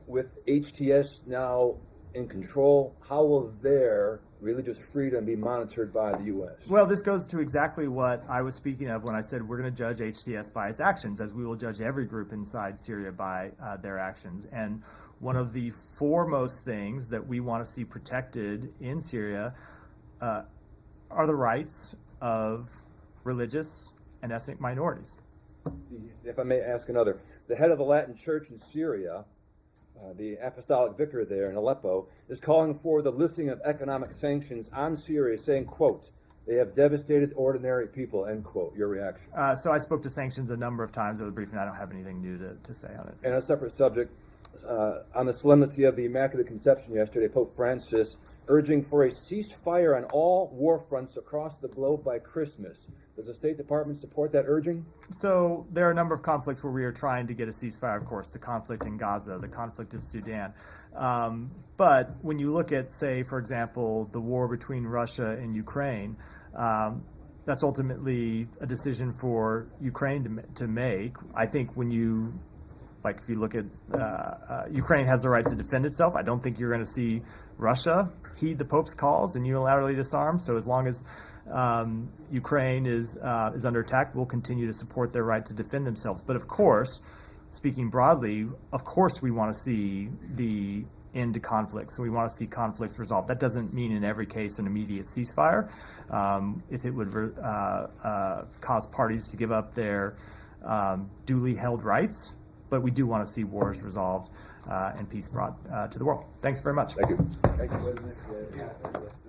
with HTS now in control, how will their religious freedom be monitored by the U.S.? Well, this goes to exactly what I was speaking of when I said we're going to judge HTS by its actions, as we will judge every group inside Syria by their actions. And one of the foremost things that we want to see protected in Syria are the rights of religious and ethnic minorities. If I may ask another, the head of the Latin Church in Syria, the apostolic vicar there in Aleppo, is calling for the lifting of economic sanctions on Syria, saying, quote, they have devastated ordinary people, end quote. Your reaction? So I spoke to sanctions a number of times over the briefing. I don't have anything new to say on it. And a separate subject, on the solemnity of the Immaculate Conception yesterday, Pope Francis urging for a ceasefire on all war fronts across the globe by Christmas. Does the State Department support that urging? So there are a number of conflicts where we are trying to get a ceasefire, of course, the conflict in Gaza, the conflict of Sudan. But when you look at, say, for example, the war between Russia and Ukraine, that's ultimately a decision for Ukraine to make. I think when you, like if you look at, Ukraine has the right to defend itself. I don't think you're going to see Russia heed the Pope's calls and unilaterally disarm. So as long as Ukraine is under attack, we'll continue to support their right to defend themselves. But of course, speaking broadly, of course we want to see the end to conflicts, and we want to see conflicts resolved. That doesn't mean in every case an immediate ceasefire. If it would cause parties to give up their duly held rights, but we do want to see wars resolved and peace brought to the world. Thanks very much. Thank you. Thank you.